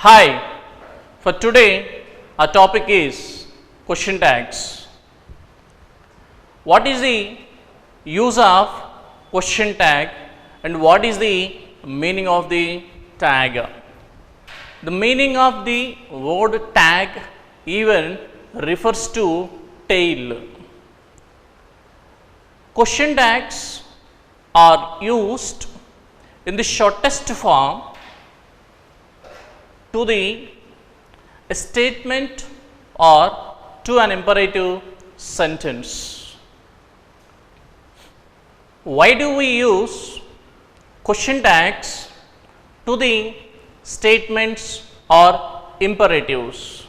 Hi, for today our topic is question tags. What is the use of question tag and what is the meaning of the tag? The meaning of the word tag even refers to tail. Question tags are used in the shortest form to the statement or to an imperative sentence. Why do we use question tags to the statements or imperatives?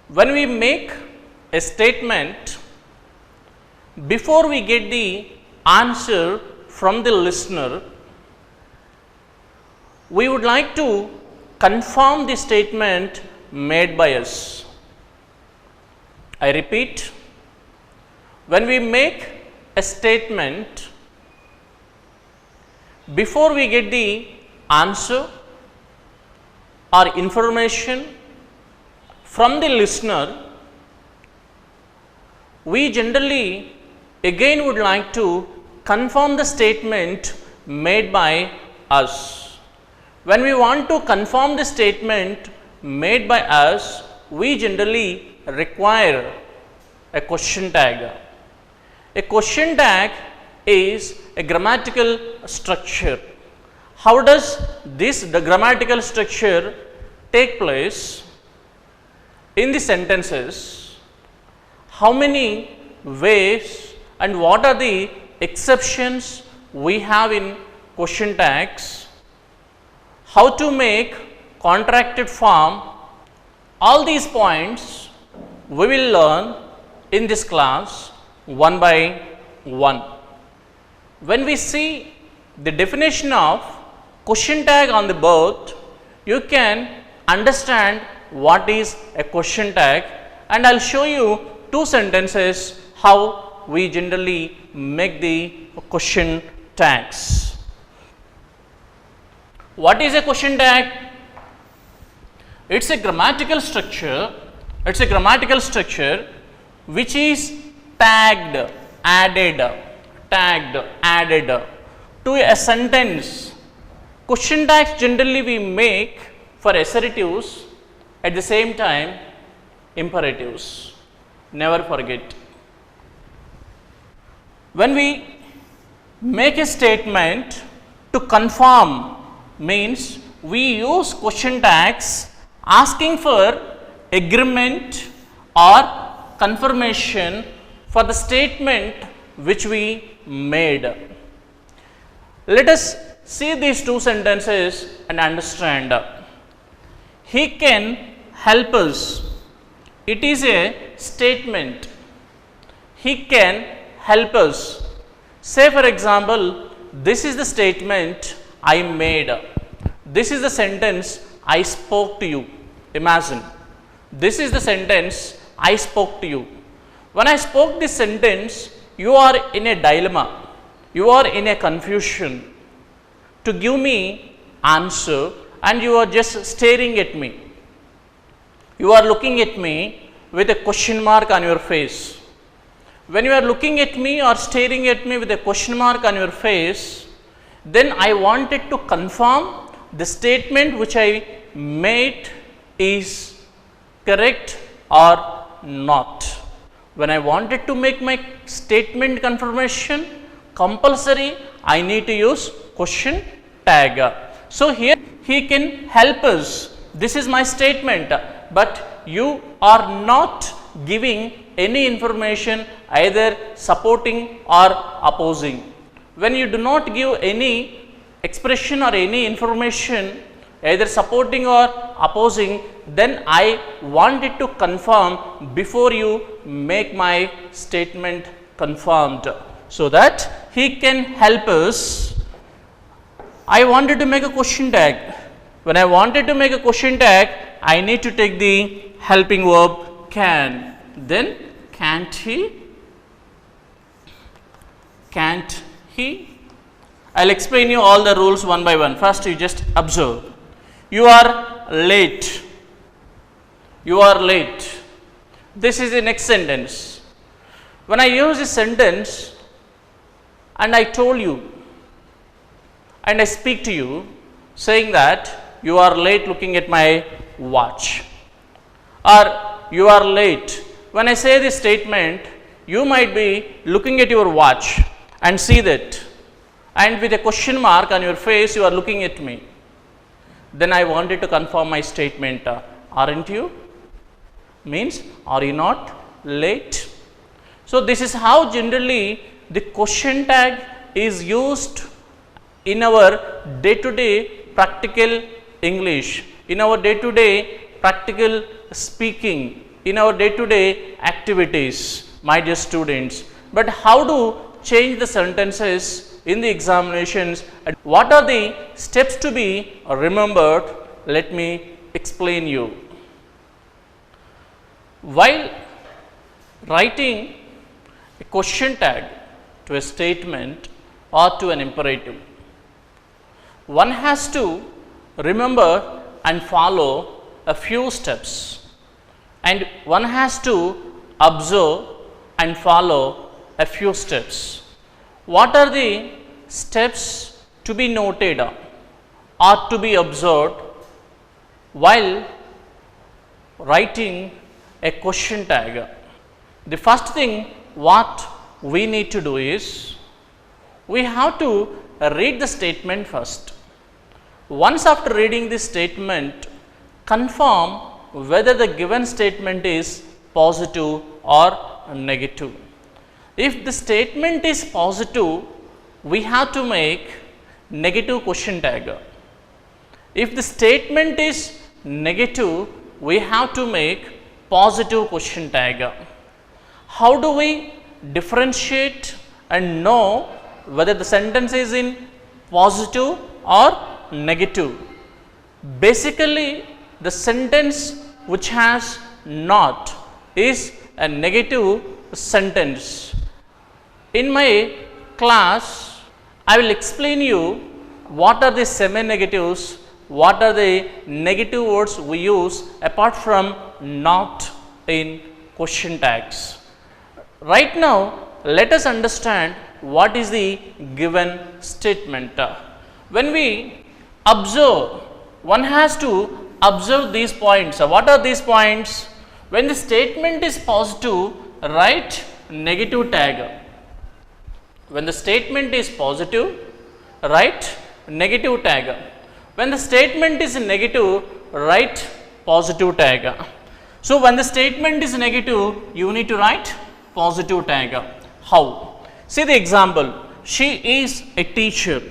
When we make a statement, before we get the answer from the listener, we would like to confirm the statement made by us. I repeat, when we make a statement, before we get the answer or information from the listener, we generally again would like to confirm the statement made by us. When we want to confirm the statement made by us, we generally require a question tag. A question tag is a grammatical structure. How does the grammatical structure take place in the sentences? How many ways and what are the exceptions we have in question tags? How to make contracted form? All these points we will learn in this class one by one. When we see the definition of question tag on the board, you can understand what is a question tag, and I will show you two sentences how we generally make the question tags. What is a question tag? It's a grammatical structure. It's a grammatical structure which is tagged, added to a sentence. Question tags generally we make for assertives, at the same time imperatives. Never forget. When we make a statement to confirm, means we use question tags asking for agreement or confirmation for the statement which we made. Let us see these two sentences and understand. He can help us. It is a statement. He can help us. Say for example, this is the statement I made. This is the sentence I spoke to you. Imagine, this is the sentence I spoke to you. When I spoke this sentence, you are in a dilemma. You are in a confusion to give me answer, and you are just staring at me. You are looking at me with a question mark on your face. When you are looking at me or staring at me with a question mark on your face, then I wanted to confirm the statement which I made is correct or not. When I wanted to make my statement confirmation compulsory, I need to use question tag. So here he can help us. This is my statement, but you are not giving any information either supporting or opposing. When you do not give any expression or any information either supporting or opposing, then I wanted to confirm before you make my statement confirmed, so that he can help us. I wanted to make a question tag. When I wanted to make a question tag, I need to take the helping verb can. Then can't he? Can't he? I will explain you all the rules one by one. First, you just observe. You are late. You are late. This is the next sentence. When I use this sentence and I told you and I speak to you saying that you are late looking at my watch, or you are late. When I say this statement, you might be looking at your watch and see that, and with a question mark on your face you are looking at me. Then I wanted to confirm my statement. Aren't you? Means, are you not late? So this is how generally the question tag is used in our day-to-day practical English, in our day-to-day practical speaking, in our day-to-day activities, my dear students. But how to change the sentences in the examinations and what are the steps to be remembered? Let me explain you. While writing a question tag to a statement or to an imperative, one has to remember and follow a few steps, and one has to observe and follow a few steps. What are the steps to be noted or to be observed while writing a question tag? The first thing what we need to do is we have to read the statement first. Once after reading this statement, confirm whether the given statement is positive or negative. If the statement is positive, we have to make negative question tag. If the statement is negative, we have to make positive question tag. How do we differentiate and know whether the sentence is in positive or negative? Basically, the sentence which has not is a negative sentence. In my class, I will explain you what are the semi-negatives, what are the negative words we use apart from not in question tags. Right now, let us understand what is the given statement. When we observe, one has to observe these points. What are these points? When the statement is positive, write negative tag. When the statement is positive, write negative tag. When the statement is negative, write positive tag. So when the statement is negative, you need to write positive tag. How? See the example. She is a teacher.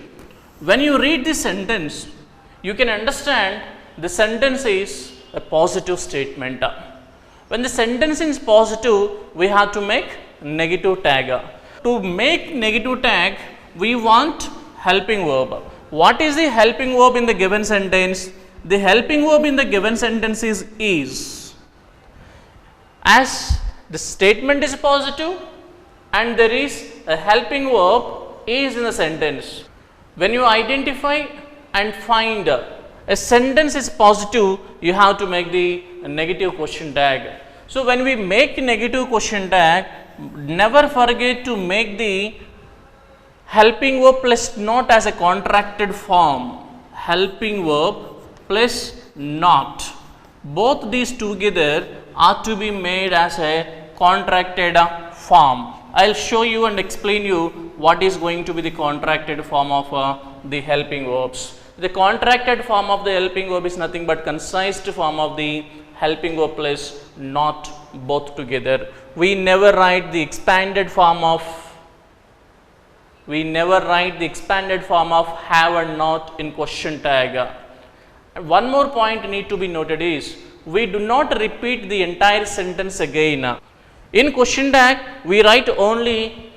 When you read this sentence, you can understand the sentence is a positive statement. When the sentence is positive, we have to make negative tag. To make negative tag, we want helping verb. What is the helping verb in the given sentence? The helping verb in the given sentence is. As the statement is positive and there is a helping verb is in the sentence. When you identify and find a sentence is positive, you have to make the negative question tag. So when we make negative question tag, never forget to make the helping verb plus not as a contracted form. Helping verb plus not. Both these together are to be made as a contracted form. I will show you and explain you what is going to be the contracted form of the helping verbs. The contracted form of the helping verb is nothing but concised form of the helping verb plus not both together. We never write the expanded form of have and not in question tag. One more point need to be noted is we do not repeat the entire sentence again. In question tag, we write only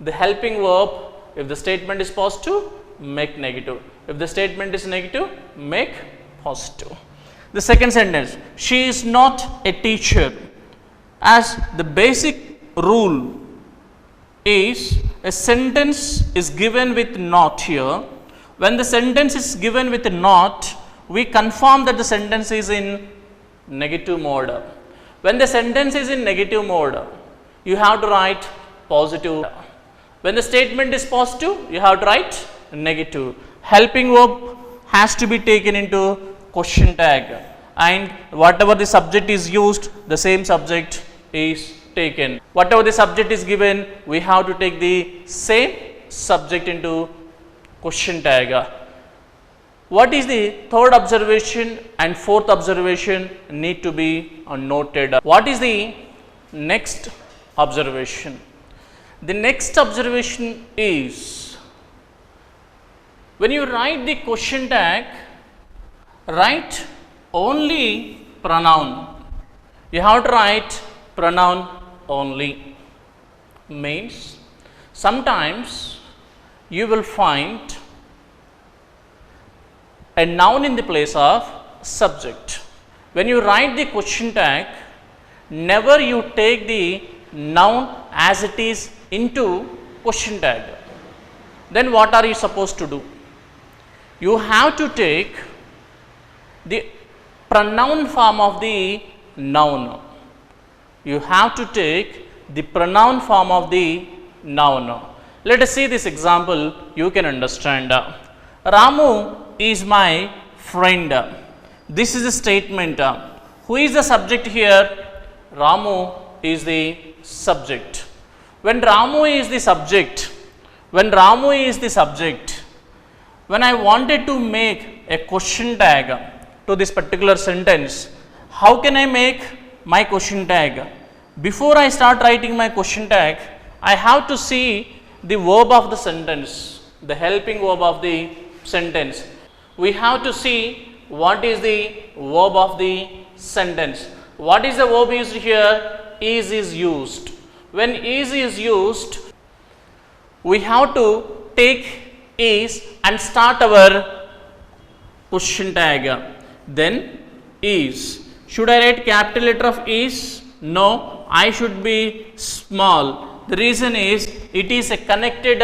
the helping verb. If the statement is positive, make negative. If the statement is negative, make positive. The second sentence, she is not a teacher. As the basic rule is a sentence is given with not here. When the sentence is given with not, we confirm that the sentence is in negative mode. When the sentence is in negative mode, you have to write positive. When the statement is positive, you have to write negative. Helping verb has to be taken into question tag, and whatever the subject is used, the same subject is taken. Whatever the subject is given, we have to take the same subject into question tag. What is the third observation and fourth observation need to be noted? What is the next observation? The next observation is, when you write the question tag, write only pronoun. You have to write pronoun only. Means sometimes you will find a noun in the place of subject. When you write the question tag, never you take the noun as it is into question tag. Then what are you supposed to do? You have to take the pronoun form of the noun. You have to take the pronoun form of the noun. Let us see this example, you can understand. Ramu is my friend. This is a statement. Who is the subject here? Ramu is the subject. When Ramu is the subject, when I wanted to make a question tag to this particular sentence, how can I make my question tag? Before I start writing my question tag, I have to see the verb of the sentence, the helping verb of the sentence. We have to see what is the verb of the sentence. What is the verb used here? Is used. When is used, we have to take is and start our question tag. Then is. Should I write capital letter of is? No, I should be small. The reason is it is a connected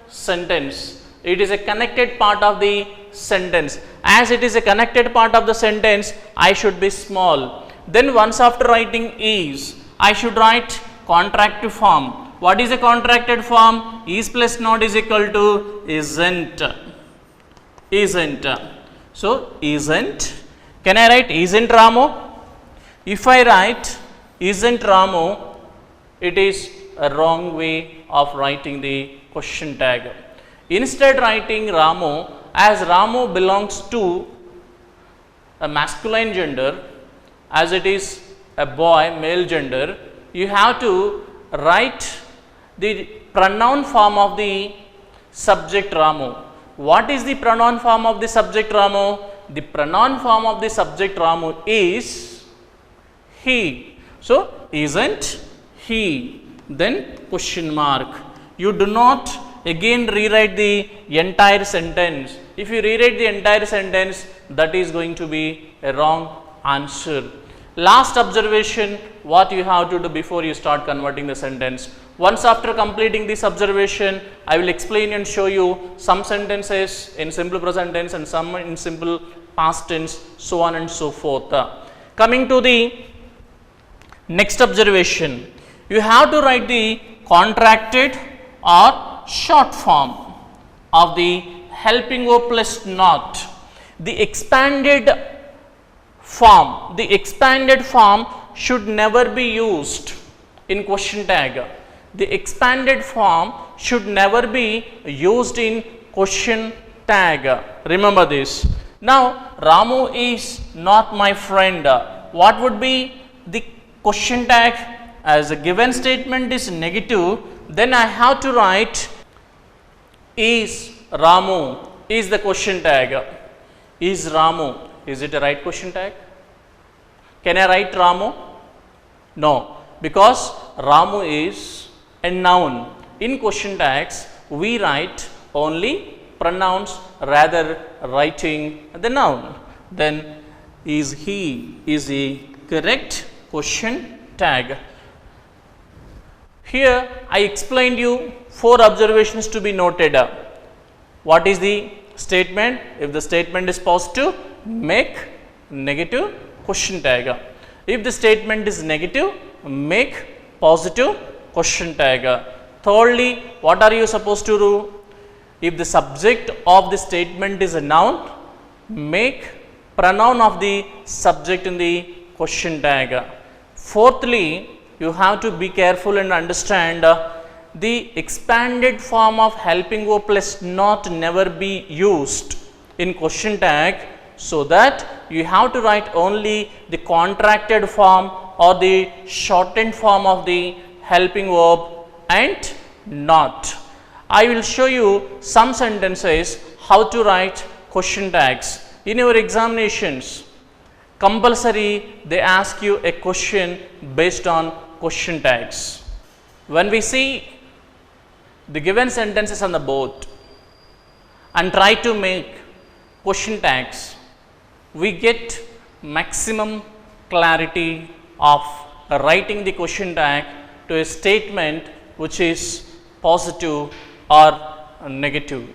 sentence. It is a connected part of the sentence. As it is a connected part of the sentence, I should be small. Then once after writing is, I should write contractive form. What is a contracted form? Is plus not is equal to isn't. Isn't. So isn't. Can I write isn't Ramu? If I write isn't Ramu, it is a wrong way of writing the question tag. Instead writing Ramu, as Ramu belongs to a masculine gender, as it is a boy, male gender, you have to write the pronoun form of the subject Ramu. What is the pronoun form of the subject Ramu? The pronoun form of the subject Ramu is he. So isn't he. Then question mark. You do not again rewrite the entire sentence. If you rewrite the entire sentence, that is going to be a wrong answer. Last observation, what you have to do before you start converting the sentence. Once after completing this observation, I will explain and show you some sentences in simple present tense and some in simple past tense, so on and so forth. Coming to the next observation, you have to write the contracted or short form of the helping verb plus not. The expanded form should never be used in question tag. The expanded form should never be used in question tag. Remember this. Now Ramu is not my friend. What would be the question tag? As a given statement is negative, then I have to write is Ramu. Is the question tag. Is Ramu. Is it a right question tag? Can I write Ramu? No, because Ramu is a noun. In question tags, we write only pronouns rather writing the noun. Then is he is the correct question tag. Here I explained you 4 observations to be noted. What is the statement? If the statement is positive, make negative question tag. If the statement is negative, make positive question tag. Thirdly, what are you supposed to do? If the subject of the statement is a noun, make pronoun of the subject in the question tag. Fourthly, you have to be careful and understand the expanded form of helping verb plus not never be used in question tag, so that you have to write only the contracted form or the shortened form of the helping verb and not. I will show you some sentences how to write question tags. In your examinations, compulsory they ask you a question based on question tags. When we see the given sentences on the board and try to make question tags, we get maximum clarity of writing the question tag to a statement which is positive or negative.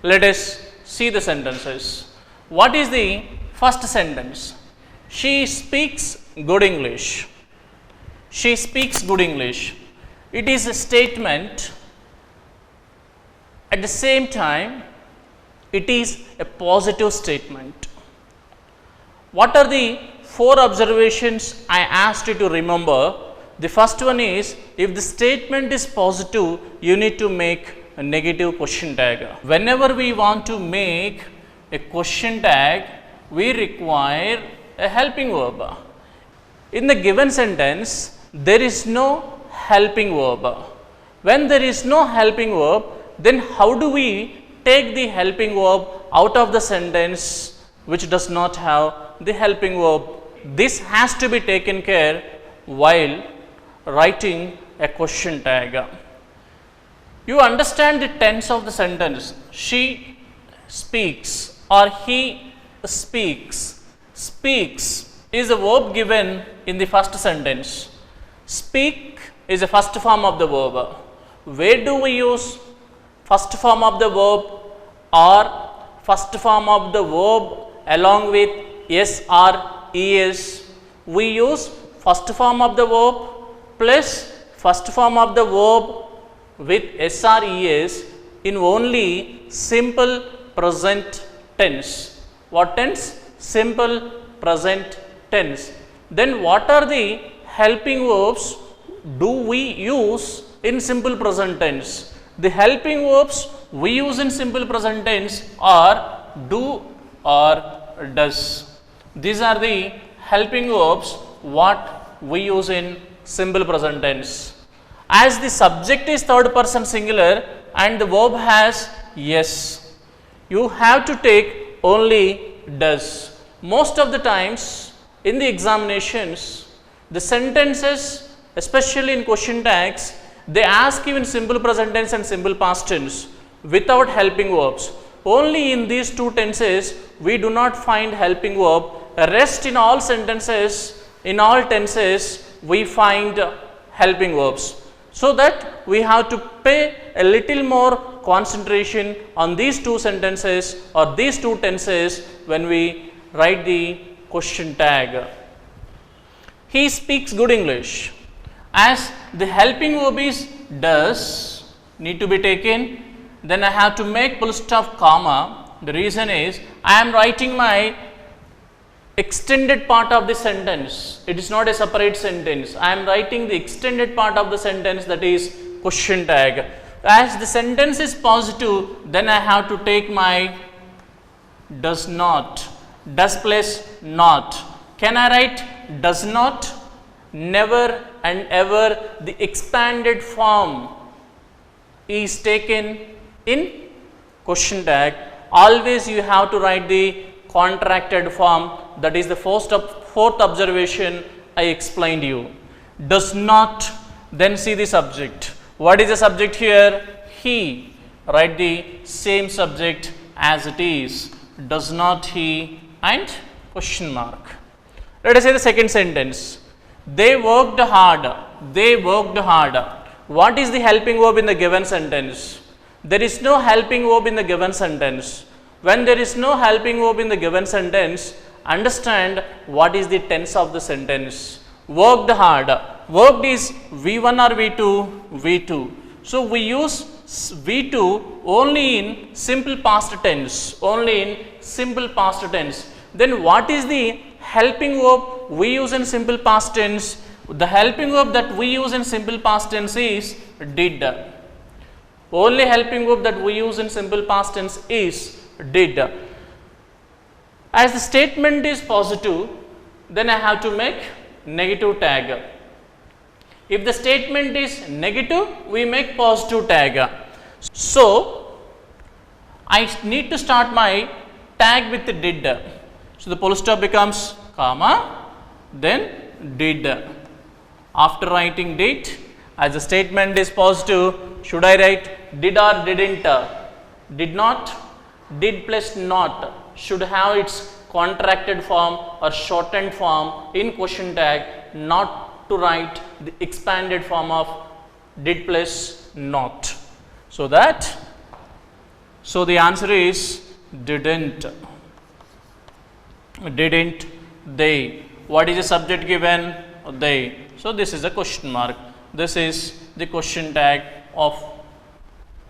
Let us see the sentences. What is the first sentence? She speaks good English. She speaks good English. It is a statement. At the same time, it is a positive statement. What are the four observations I asked you to remember? The first one is, if the statement is positive, you need to make a negative question tag. Whenever we want to make a question tag, we require a helping verb. In the given sentence, there is no helping verb. When there is no helping verb, then how do we take the helping verb out of the sentence which does not have the helping verb? This has to be taken care while writing a question tag. You understand the tense of the sentence. She speaks or he speaks. Speaks is a verb given in the first sentence. Speak is a first form of the verb. Where do we use first form of the verb or first form of the verb along with s or es? We use first form of the verb plus first form of the verb with s or es in only simple present tense. What tense? Simple present tense. Then what are the helping verbs do we use in simple present tense? The helping verbs we use in simple present tense are do or does. These are the helping verbs what we use in simple present tense. As the subject is third person singular and the verb has yes, you have to take only does. Most of the times in the examinations, the sentences, especially in question tags, they ask you in simple present tense and simple past tense without helping verbs. Only in these two tenses we do not find helping verb. Rest in all sentences, in all tenses we find helping verbs. So that we have to pay a little more concentration on these two sentences or these two tenses when we write the question tag. He speaks good English. As the helping verb is does, need to be taken, then I have to make full stop comma. The reason is I am writing my extended part of the sentence. It is not a separate sentence. I am writing the extended part of the sentence, that is question tag. As the sentence is positive, then I have to take my does not. Does plus not. Can I write does not? Never and ever the expanded form is taken in question tag. Always you have to write the contracted form. That is the fourth observation I explained you. Does not, then see the subject. What is the subject here? He. Write the same subject as it is. Does not he and question mark. Let us say the second sentence. They worked hard. They worked hard. What is the helping verb in the given sentence? There is no helping verb in the given sentence. when there is no helping verb in the given sentence, understand what is the tense of the sentence. Worked hard. Worked is V1 or V2? V2. So we use V2 only in simple past tense. Only in simple past tense. Then what is the helping verb we use in simple past tense? The helping verb that we use in simple past tense is did. Only helping verb that we use in simple past tense is did. As the statement is positive, then I have to make negative tag. If the statement is negative, we make positive tag. So I need to start my tag with did. So the full stop becomes comma, then did. After writing did, as the statement is positive, should I write did or didn't? Did not, did plus not should have its contracted form or shortened form in question tag, not to write the expanded form of did plus not. So the answer is didn't. Didn't they? What is the subject given? They. So this is a question mark. This is the question tag of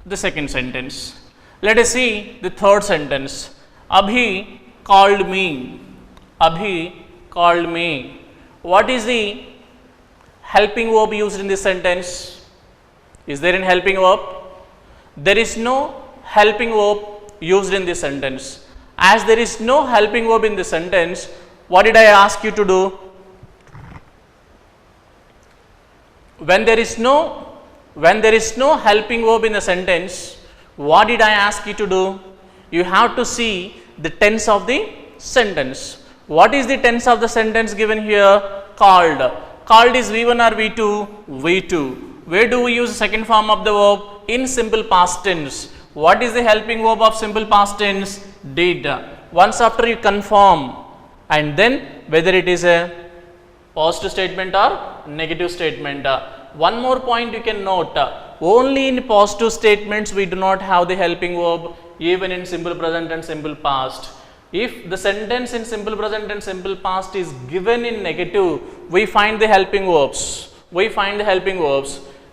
the second sentence. Let us see the third sentence. Abhi called me. Abhi called me. What is the helping verb used in this sentence? Is there any helping verb? There is no helping verb used in this sentence. As there is no helping verb in this sentence, what did I ask you to do? When there is no helping verb in the sentence, what did I ask you to do? You have to see the tense of the sentence. What is the tense of the sentence given here? Called. Called is V1 or V2? V2. Where do we use the second form of the verb? In simple past tense. What is the helping verb of simple past tense? Did. Once after you confirm, and then whether it is a positive statement or negative statement. One more point you can note, only in positive statements we do not have the helping verb, even in simple present and simple past. If the sentence in simple present and simple past is given in negative, we find the helping verbs.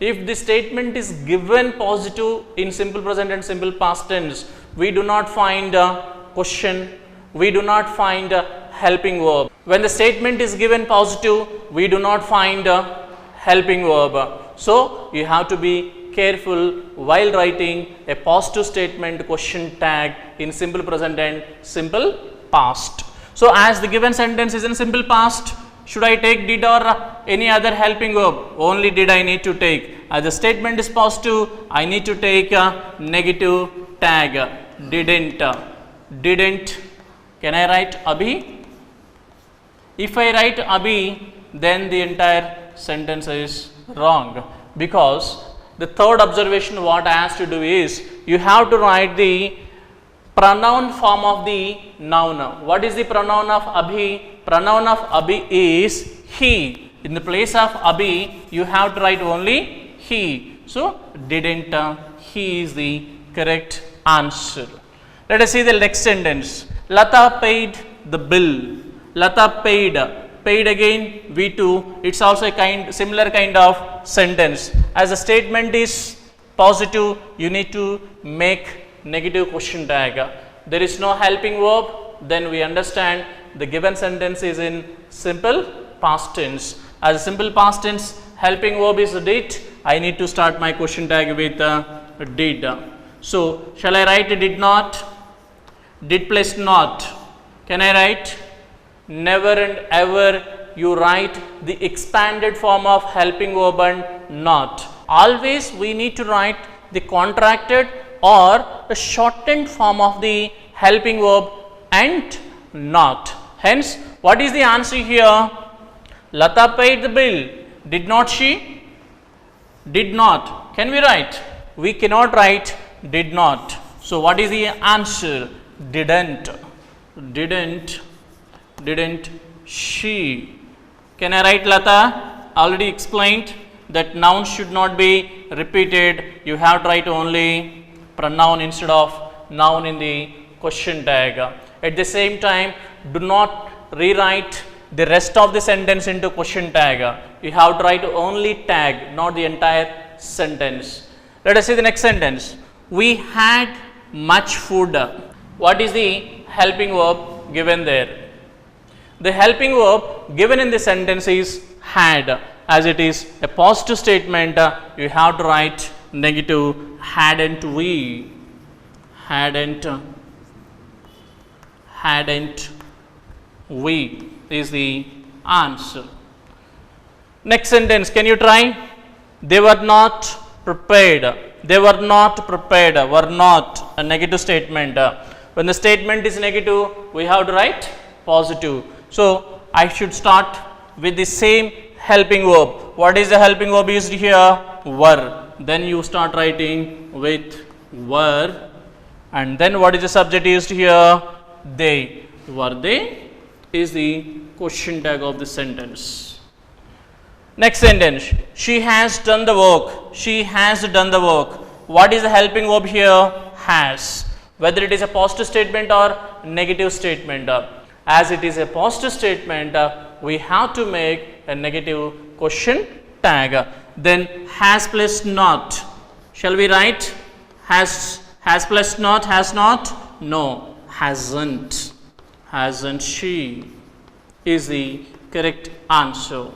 If the statement is given positive in simple present and simple past tense, we do not find a question, we do not find a helping verb. When the statement is given positive, we do not find a helping verb. So you have to be careful while writing a positive statement question tag in simple present and simple past. So as the given sentence is in simple past, should I take did or any other helping verb? Only did I need to take. As the statement is positive, I need to take a negative tag. Didn't. Can I write Abhi? If I write Abhi, then the entire sentence is wrong, because the third observation what I asked you to do is you have to write the pronoun form of the noun. What is the pronoun of Abhi? Pronoun of Abhi is he. In the place of Abhi, you have to write only he. So didn't, he is the correct answer. Let us see the next sentence. Lata paid the bill. Lata paid. Paid again V2. It's also a similar kind of sentence. As the statement is positive, you need to make negative question tag. There is no helping verb, then we understand the given sentence is in simple past tense. As a simple past tense, helping verb is did. I need to start my question tag with did. So shall I write did not? Did plus not. Can I write? Never and ever you write the expanded form of helping verb and not. Always we need to write the contracted or the shortened form of the helping verb and not. Hence, what is the answer here? Lata paid the bill. Did not she? Did not. Can we write? We cannot write did not. So what is the answer? Didn't. Didn't she? Can I write Lata? Already explained that noun should not be repeated. You have to write only pronoun instead of noun in the question tag. At the same time, do not rewrite the rest of the sentence into question tag. You have to write only tag, not the entire sentence. Let us see the next sentence. We had much food. What is the helping verb given there? The helping verb given in the sentence is had. As it is a positive statement, you have to write negative hadn't we. Hadn't we is the answer. Next sentence, can you try? They were not prepared. They were not prepared. Were not a negative statement. When the statement is negative, we have to write positive. So I should start with the same helping verb. What is the helping verb used here? Were. Then you start writing with were. And then what is the subject used here? They. Were they is the question tag of the sentence. Next sentence. She has done the work. She has done the work. What is the helping verb here? Has. Whether it is a positive statement or negative statement. As it is a positive statement, we have to make a negative question tag. Then has plus not. Shall we write? Has plus not, has not? No, hasn't. Hasn't she is the correct answer.